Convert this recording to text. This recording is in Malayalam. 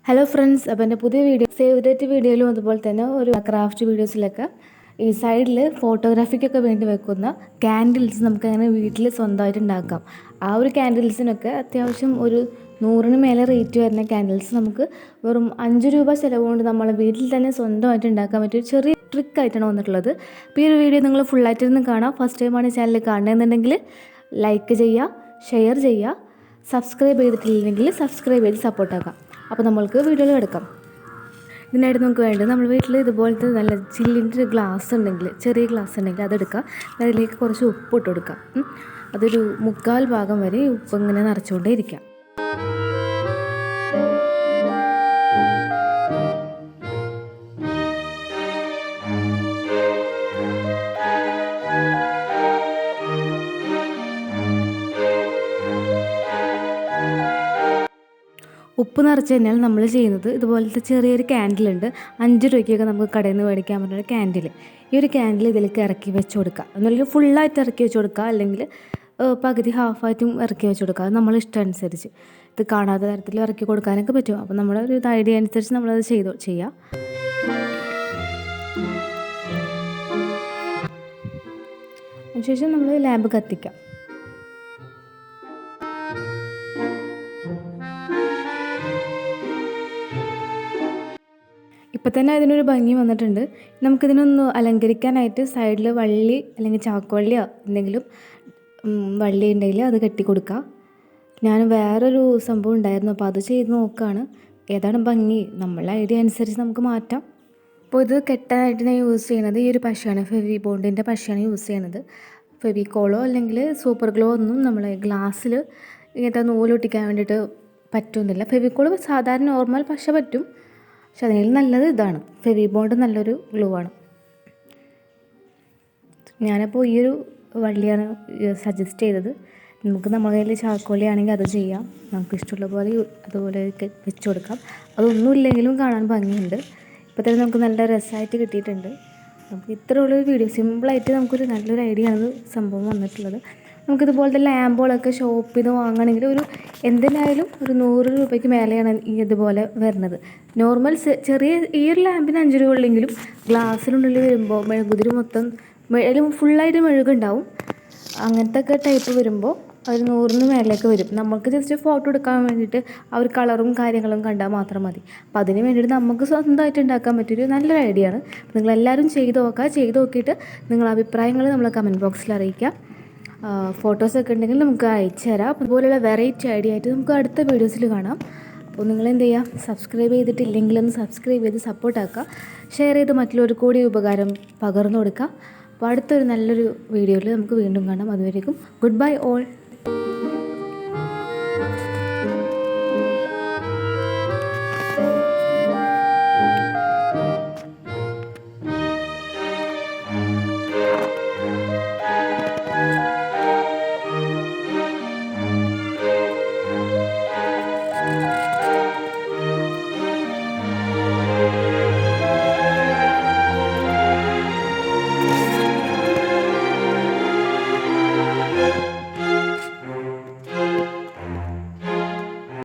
ഹലോ ഫ്രണ്ട്സ്, അപ്പോൾ എൻ്റെ പുതിയ സേവ് ഡേറ്റ് വീഡിയോയിലും അതുപോലെ തന്നെ ഒരു ക്രാഫ്റ്റ് വീഡിയോസിലൊക്കെ ഈ സൈഡിൽ ഫോട്ടോഗ്രാഫിക്കൊക്കെ വേണ്ടി വെക്കുന്ന ക്യാൻഡിൽസ് നമുക്കങ്ങനെ വീട്ടിൽ സ്വന്തമായിട്ട് ഉണ്ടാക്കാം. ആ ഒരു ക്യാൻഡിൽസിനൊക്കെ അത്യാവശ്യം ഒരു 100-ന് മേലെ റേറ്റ് വരുന്ന ക്യാൻഡിൽസ് നമുക്ക് വെറും 5 രൂപ ചിലവുകൊണ്ട് നമ്മൾ വീട്ടിൽ തന്നെ സ്വന്തമായിട്ട് ഉണ്ടാക്കാൻ പറ്റിയ ഒരു ചെറിയ ട്രിക്കായിട്ടാണ് വന്നിട്ടുള്ളത്. അപ്പോൾ ഈ ഒരു വീഡിയോ നിങ്ങൾ ഫുള്ളായിട്ടിരുന്ന് കാണാം. ഫസ്റ്റ് ടൈമാണ് ചാനൽ കാണുന്നതെന്നുണ്ടെങ്കിൽ ലൈക്ക് ചെയ്യുക, ഷെയർ ചെയ്യുക, സബ്സ്ക്രൈബ് ചെയ്തിട്ടില്ലെങ്കിൽ സബ്സ്ക്രൈബ് ചെയ്ത് സപ്പോർട്ടാക്കാം. അപ്പോൾ നമ്മൾക്ക് വീഡിയോയിൽ കിടക്കാം. ഇതിനായിട്ട് നമുക്ക് വേണ്ടത് നമ്മൾ വീട്ടിൽ ഇതുപോലത്തെ നല്ല ചില്ലിൻ്റെ ഗ്ലാസ് ഉണ്ടെങ്കിൽ, ചെറിയ ഗ്ലാസ് ഉണ്ടെങ്കിൽ അതെടുക്കുക. അതിലേക്ക് കുറച്ച് ഉപ്പ് ഇട്ട് കൊടുക്കാം. അതൊരു 3/4 ഭാഗം വരെ ഉപ്പ് ഇങ്ങനെ നിറച്ചുകൊണ്ടേ ഇരിക്കാം. ഉപ്പ് നിറച്ച് കഴിഞ്ഞാൽ നമ്മൾ ചെയ്യുന്നത് ഇതുപോലത്തെ ചെറിയൊരു ക്യാൻഡിലുണ്ട്. 5 രൂപയ്ക്കൊക്കെ നമുക്ക് കടയിൽ നിന്ന് മേടിക്കാൻ പറ്റുന്ന ഒരു ക്യാൻഡിൽ. ഈ ഒരു ക്യാൻഡിൽ ഇതിലേക്ക് ഇറക്കി വെച്ച് കൊടുക്കുക. ഒന്നുമില്ലെങ്കിൽ ഫുള്ളായിട്ട് ഇറക്കി വെച്ച് കൊടുക്കുക, അല്ലെങ്കിൽ പകുതി ഹാഫായിട്ടും ഇറക്കി വെച്ച് കൊടുക്കുക. അത് നമ്മൾ ഇഷ്ടം അനുസരിച്ച് ഇത് കാണാത്ത തരത്തിൽ ഇറക്കി കൊടുക്കാനൊക്കെ പറ്റും. അപ്പോൾ നമ്മുടെ ഒരു ഐഡിയ അനുസരിച്ച് നമ്മളത് ചെയ്യാം. അതിനുശേഷം നമ്മൾ ലാമ്പ് കത്തിക്കാം. ഇപ്പം തന്നെ അതിനൊരു ഭംഗി വന്നിട്ടുണ്ട്. നമുക്കിതിനൊന്ന് അലങ്കരിക്കാനായിട്ട് സൈഡിൽ വള്ളി അല്ലെങ്കിൽ ചാക്കുവള്ളിയോ എന്തെങ്കിലും വള്ളി ഉണ്ടെങ്കിൽ അത് കെട്ടി കൊടുക്കുക. ഞാൻ വേറൊരു സംഭവം ഉണ്ടായിരുന്നു, അപ്പോൾ അത് ചെയ്ത് നോക്കുകയാണ്. ഏതാണ് ഭംഗി നമ്മളെ ഐഡിയ അനുസരിച്ച് നമുക്ക് മാറ്റാം. അപ്പോൾ ഇത് കെട്ടാനായിട്ട് ഞാൻ യൂസ് ചെയ്യുന്നത് ഈ ഒരു പശയാണ്, ഫെവി ബോണ്ടിൻ്റെ പശയാണ് യൂസ് ചെയ്യുന്നത്. ഫെവിക്കോളോ അല്ലെങ്കിൽ സൂപ്പർ ഗ്ലോ ഒന്നും നമ്മളെ ഗ്ലാസ്സിൽ ഇങ്ങനത്തെ നൂലൊട്ടിക്കാൻ വേണ്ടിയിട്ട് പറ്റുന്നില്ല. ഫെവിക്കോള് സാധാരണ നോർമൽ പശ പറ്റും, പക്ഷെ അതിൽ നല്ലത് ഇതാണ്. ഫെവി ബോണ്ട് നല്ലൊരു ഗ്ലൂ ആണ്. ഞാനപ്പോൾ ഈ ഒരു വള്ളിയാണ് സജസ്റ്റ് ചെയ്തത്. നമുക്ക് നമ്മുടെ കയ്യിൽ ചാക്കോളിയാണെങ്കിൽ അത് ചെയ്യാം. നമുക്ക് ഇഷ്ടമുള്ള പോലെ അതുപോലെ വെച്ച് കൊടുക്കാം. അതൊന്നുമില്ലെങ്കിലും കാണാൻ ഭംഗിയുണ്ട്. ഇപ്പോൾ തന്നെ നമുക്ക് നല്ല രസമായിട്ട് കിട്ടിയിട്ടുണ്ട്. നമുക്ക് ഇത്രയുള്ളൊരു വീഡിയോ, സിമ്പിളായിട്ട് നമുക്കൊരു നല്ലൊരു ഐഡിയ ആണ് സംഭവം വന്നിട്ടുള്ളത്. നമുക്കിതുപോലത്തെ ലാമ്പുകളൊക്കെ ഷോപ്പിൽ നിന്ന് വാങ്ങണമെങ്കിൽ എന്തിനായാലും ഒരു 100 രൂപയ്ക്ക് മേലെയാണ് ഇതുപോലെ വരുന്നത്. നോർമൽ ചെറിയ ഈ ഒരു ലാമ്പിന് 5 രൂപ ഉള്ളെങ്കിലും ഗ്ലാസ്സിനുള്ളിൽ വരുമ്പോൾ മെഴുകുതിരി മൊത്തം ഫുള്ളായിട്ട് മെഴുകുണ്ടാവും. അങ്ങനത്തെ ഒക്കെ ടൈപ്പ് വരുമ്പോൾ ഒരു 100-ന് മേലേക്ക് വരും. നമുക്ക് ജസ്റ്റ് ഫോട്ടോ എടുക്കാൻ വേണ്ടിയിട്ട് ആ ഒരു കളറും കാര്യങ്ങളും കണ്ടാൽ മാത്രം മതി. അപ്പോൾ അതിന് വേണ്ടിയിട്ട് നമുക്ക് സ്വന്തമായിട്ട് ഉണ്ടാക്കാൻ പറ്റിയൊരു നല്ലൊരു ഐഡിയ ആണ്. നിങ്ങളെല്ലാവരും ചെയ്ത് നോക്കിയിട്ട് നിങ്ങളുടെ അഭിപ്രായങ്ങൾ നമ്മളെ കമൻറ്റ് ബോക്സിൽ അറിയിക്കാം. ഫോട്ടോസൊക്കെ ഉണ്ടെങ്കിൽ നമുക്ക് അയച്ചു തരാം. അതുപോലെയുള്ള വെറൈറ്റി ഐഡിയ ആയിട്ട് നമുക്ക് അടുത്ത വീഡിയോസിൽ കാണാം. അപ്പോൾ നിങ്ങളെന്ത് ചെയ്യുക, സബ്സ്ക്രൈബ് ചെയ്തിട്ടില്ലെങ്കിലൊന്ന് സബ്സ്ക്രൈബ് ചെയ്ത് സപ്പോർട്ടാക്കുക. ഷെയർ ചെയ്ത് മറ്റുള്ളവർക്ക് കൂടി ഉപകാരം പകർന്നു കൊടുക്കുക. അപ്പോൾ അടുത്തൊരു നല്ലൊരു വീഡിയോയിൽ നമുക്ക് വീണ്ടും കാണാം. അതുവരേക്കും ഗുഡ് ബൈ ഓൾ.